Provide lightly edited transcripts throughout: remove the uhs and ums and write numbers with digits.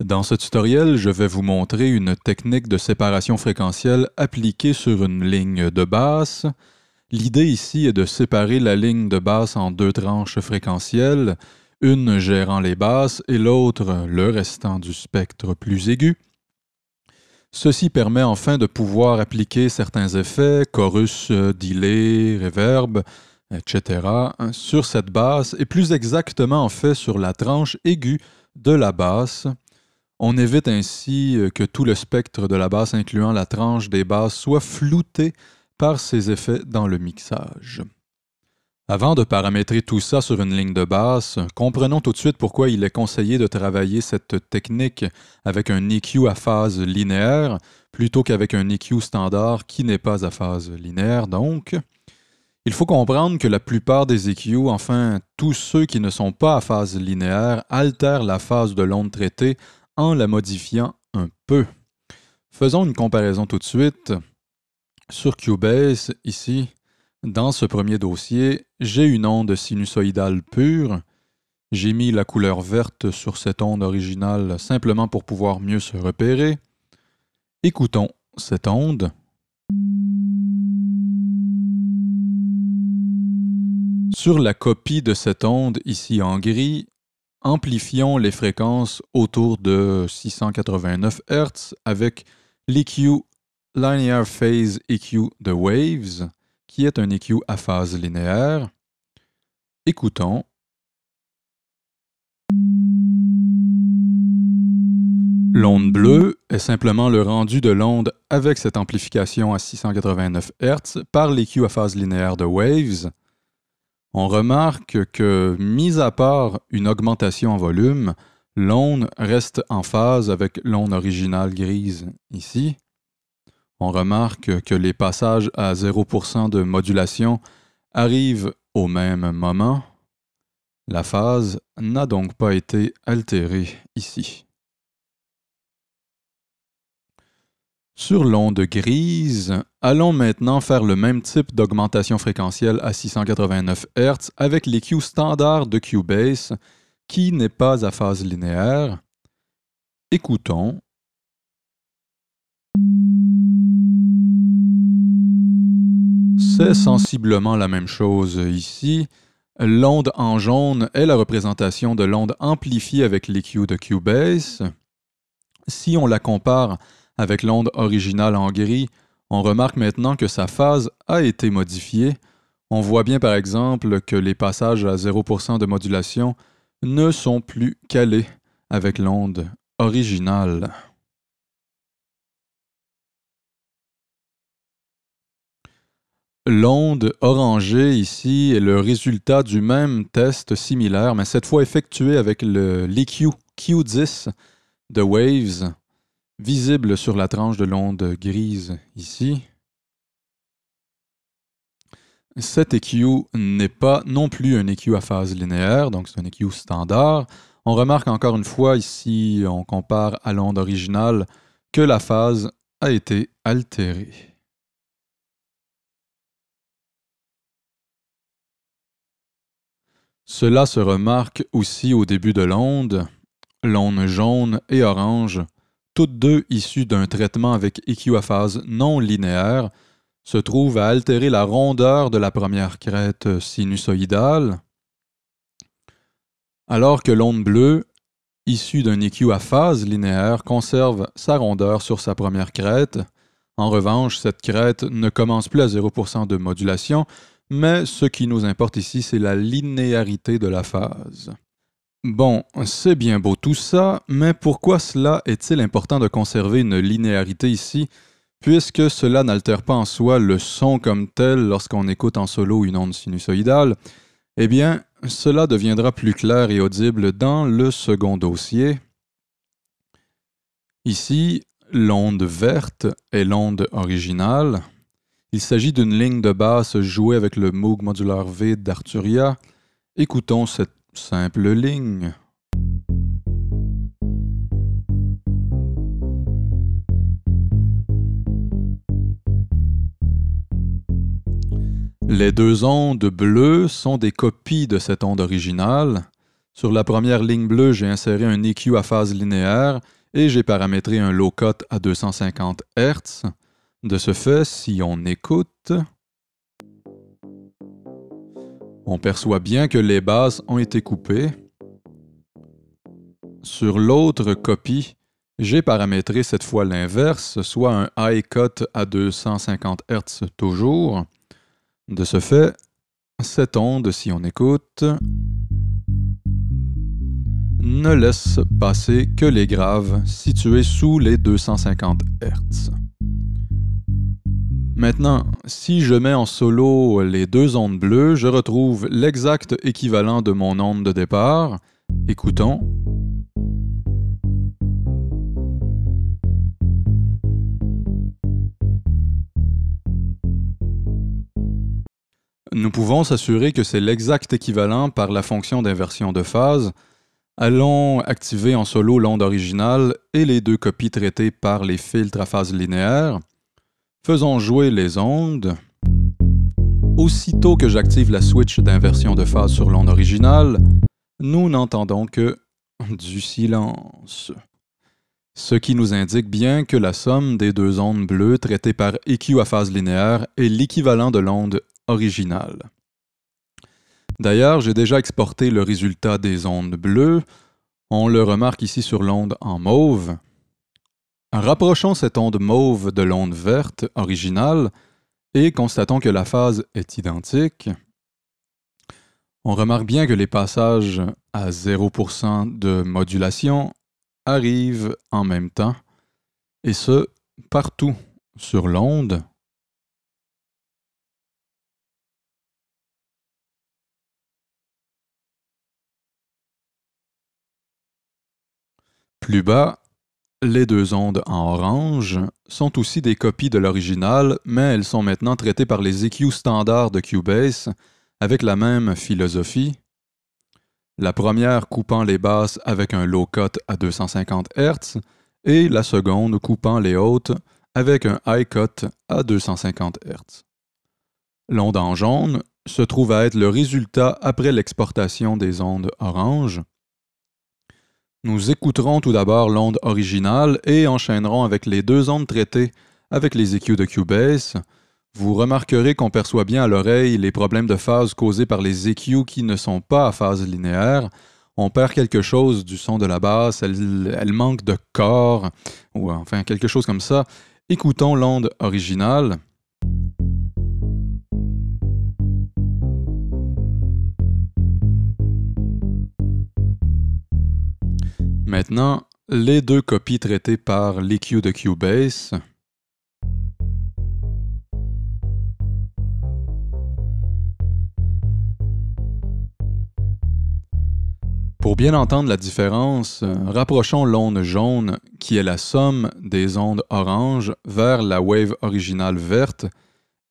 Dans ce tutoriel, je vais vous montrer une technique de séparation fréquentielle appliquée sur une ligne de basse. L'idée ici est de séparer la ligne de basse en deux tranches fréquentielles, une gérant les basses et l'autre le restant du spectre plus aigu. Ceci permet enfin de pouvoir appliquer certains effets, chorus, delay, reverb, etc., sur cette basse et plus exactement en fait sur la tranche aiguë de la basse. On évite ainsi que tout le spectre de la basse, incluant la tranche des basses, soit flouté par ces effets dans le mixage. Avant de paramétrer tout ça sur une ligne de basse, comprenons tout de suite pourquoi il est conseillé de travailler cette technique avec un EQ à phase linéaire plutôt qu'avec un EQ standard qui n'est pas à phase linéaire. Donc, il faut comprendre que la plupart des EQ, enfin tous ceux qui ne sont pas à phase linéaire, altèrent la phase de l'onde traitée en la modifiant un peu. Faisons une comparaison tout de suite. Sur Cubase, ici, dans ce premier dossier, j'ai une onde sinusoïdale pure. J'ai mis la couleur verte sur cette onde originale simplement pour pouvoir mieux se repérer. Écoutons cette onde. Sur la copie de cette onde ici en gris, amplifions les fréquences autour de 689 Hz avec l'EQ Linear Phase EQ de Waves, qui est un EQ à phase linéaire. Écoutons. L'onde bleue est simplement le rendu de l'onde avec cette amplification à 689 Hz par l'EQ à phase linéaire de Waves. On remarque que, mis à part une augmentation en volume, l'onde reste en phase avec l'onde originale grise ici. On remarque que les passages à 0% de modulation arrivent au même moment. La phase n'a donc pas été altérée ici. Sur l'onde grise, allons maintenant faire le même type d'augmentation fréquentielle à 689 Hz avec l'EQ standard de Cubase qui n'est pas à phase linéaire. Écoutons. C'est sensiblement la même chose ici. L'onde en jaune est la représentation de l'onde amplifiée avec l'EQ de Cubase. Si on la compare avec l'onde originale en gris, on remarque maintenant que sa phase a été modifiée. On voit bien par exemple que les passages à 0% de modulation ne sont plus calés avec l'onde originale. L'onde orangée ici est le résultat du même test similaire, mais cette fois effectué avec l'EQ Q10 de Waves, visible sur la tranche de l'onde grise ici. Cet EQ n'est pas non plus un EQ à phase linéaire, donc c'est un EQ standard. On remarque encore une fois ici, on compare à l'onde originale, que la phase a été altérée. Cela se remarque aussi au début de l'onde jaune et orange, toutes deux issues d'un traitement avec EQ à phase non linéaire, se trouvent à altérer la rondeur de la première crête sinusoïdale, alors que l'onde bleue, issue d'un EQ à phase linéaire, conserve sa rondeur sur sa première crête. En revanche, cette crête ne commence plus à 0% de modulation, mais ce qui nous importe ici, c'est la linéarité de la phase. Bon, c'est bien beau tout ça, mais pourquoi cela est-il important de conserver une linéarité ici, puisque cela n'altère pas en soi le son comme tel lorsqu'on écoute en solo une onde sinusoïdale? Eh bien, cela deviendra plus clair et audible dans le second dossier. Ici, l'onde verte est l'onde originale. Il s'agit d'une ligne de basse jouée avec le Moog Modular V d'Arturia. Écoutons cette simple ligne. Les deux ondes bleues sont des copies de cette onde originale. Sur la première ligne bleue, j'ai inséré un EQ à phase linéaire et j'ai paramétré un low-cut à 250 Hz. De ce fait, si on écoute, on perçoit bien que les basses ont été coupées. Sur l'autre copie, j'ai paramétré cette fois l'inverse, soit un high cut à 250 Hz toujours. De ce fait, cette onde, si on écoute, ne laisse passer que les graves situés sous les 250 Hz. Maintenant, si je mets en solo les deux ondes bleues, je retrouve l'exact équivalent de mon onde de départ. Écoutons. Nous pouvons s'assurer que c'est l'exact équivalent par la fonction d'inversion de phase. Allons activer en solo l'onde originale et les deux copies traitées par les filtres à phase linéaire. Faisons jouer les ondes. Aussitôt que j'active la switch d'inversion de phase sur l'onde originale, nous n'entendons que du silence. Ce qui nous indique bien que la somme des deux ondes bleues traitées par EQ à phase linéaire est l'équivalent de l'onde originale. D'ailleurs, j'ai déjà exporté le résultat des ondes bleues. On le remarque ici sur l'onde en mauve. Rapprochons cette onde mauve de l'onde verte originale et constatons que la phase est identique. On remarque bien que les passages à 0% de modulation arrivent en même temps, et ce, partout sur l'onde. Plus bas, les deux ondes en orange sont aussi des copies de l'original, mais elles sont maintenant traitées par les EQ standards de Cubase avec la même philosophie. La première coupant les basses avec un low cut à 250 Hz et la seconde coupant les hautes avec un high cut à 250 Hz. L'onde en jaune se trouve à être le résultat après l'exportation des ondes orange. Nous écouterons tout d'abord l'onde originale et enchaînerons avec les deux ondes traitées avec les EQ de Cubase. Vous remarquerez qu'on perçoit bien à l'oreille les problèmes de phase causés par les EQ qui ne sont pas à phase linéaire. On perd quelque chose du son de la basse, elle manque de corps, ou enfin quelque chose comme ça. Écoutons l'onde originale. Maintenant, les deux copies traitées par l'EQ de Cubase. Pour bien entendre la différence, rapprochons l'onde jaune, qui est la somme des ondes orange, vers la wave originale verte,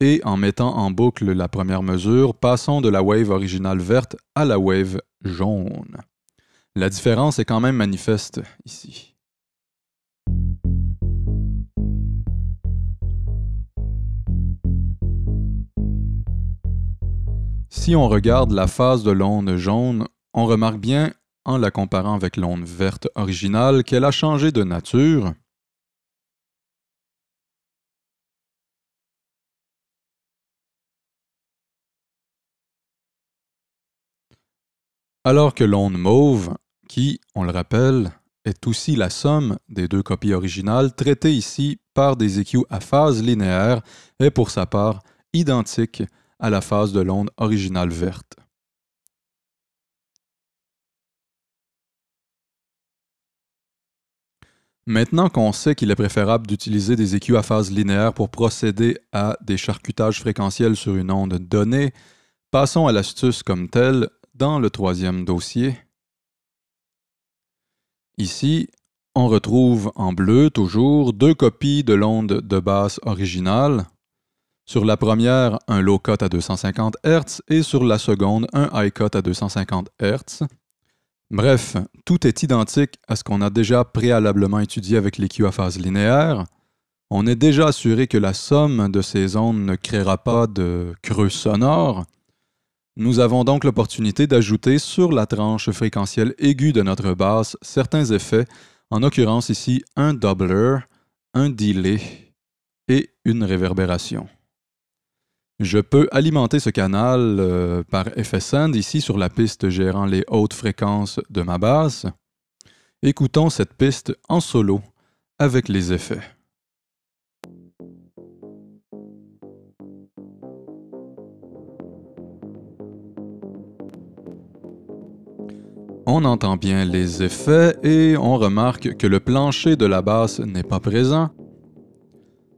et en mettant en boucle la première mesure, passons de la wave originale verte à la wave jaune. La différence est quand même manifeste ici. Si on regarde la phase de l'onde jaune, on remarque bien, en la comparant avec l'onde verte originale, qu'elle a changé de nature. Alors que l'onde mauve, qui, on le rappelle, est aussi la somme des deux copies originales, traitée ici par des EQ à phase linéaire, est pour sa part identique à la phase de l'onde originale verte. Maintenant qu'on sait qu'il est préférable d'utiliser des EQ à phase linéaire pour procéder à des charcutages fréquentiels sur une onde donnée, passons à l'astuce comme telle dans le troisième dossier. Ici, on retrouve en bleu toujours deux copies de l'onde de basse originale. Sur la première, un low cut à 250 Hz et sur la seconde, un high cut à 250 Hz. Bref, tout est identique à ce qu'on a déjà préalablement étudié avec l'EQ à phase linéaire. On est déjà assuré que la somme de ces ondes ne créera pas de creux sonore. Nous avons donc l'opportunité d'ajouter sur la tranche fréquentielle aiguë de notre basse certains effets, en l'occurrence ici un doubler, un delay et une réverbération. Je peux alimenter ce canal par effet send ici sur la piste gérant les hautes fréquences de ma basse. Écoutons cette piste en solo avec les effets. On entend bien les effets et on remarque que le plancher de la basse n'est pas présent.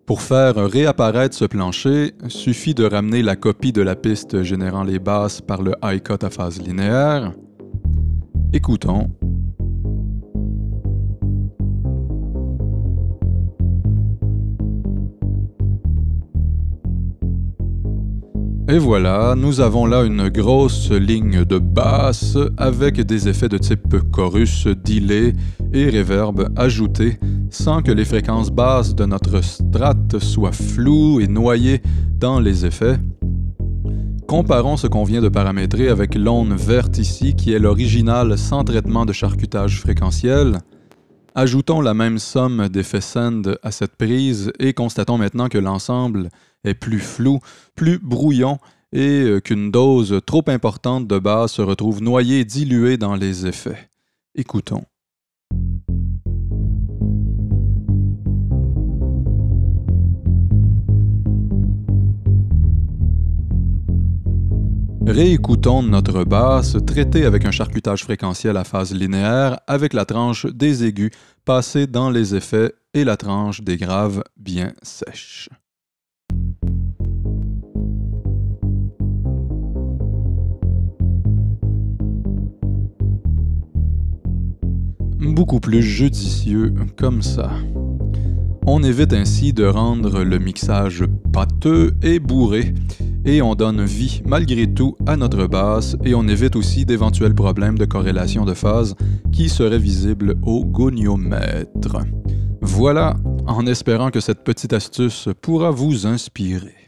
Pour faire réapparaître ce plancher, suffit de ramener la copie de la piste générant les basses par le high cut à phase linéaire. Écoutons. Et voilà, nous avons là une grosse ligne de basse avec des effets de type chorus, delay et reverb ajoutés sans que les fréquences basses de notre strate soient floues et noyées dans les effets. Comparons ce qu'on vient de paramétrer avec l'aune verte ici qui est l'original sans traitement de charcutage fréquentiel. Ajoutons la même somme d'effets send à cette prise et constatons maintenant que l'ensemble est plus flou, plus brouillon et qu'une dose trop importante de basse se retrouve noyée et diluée dans les effets. Écoutons. Réécoutons notre basse traitée avec un charcutage fréquentiel à phase linéaire avec la tranche des aigus passée dans les effets et la tranche des graves bien sèche. Beaucoup plus judicieux comme ça. On évite ainsi de rendre le mixage pâteux et bourré, et on donne vie malgré tout à notre basse, et on évite aussi d'éventuels problèmes de corrélation de phase qui seraient visibles au goniomètre. Voilà, en espérant que cette petite astuce pourra vous inspirer.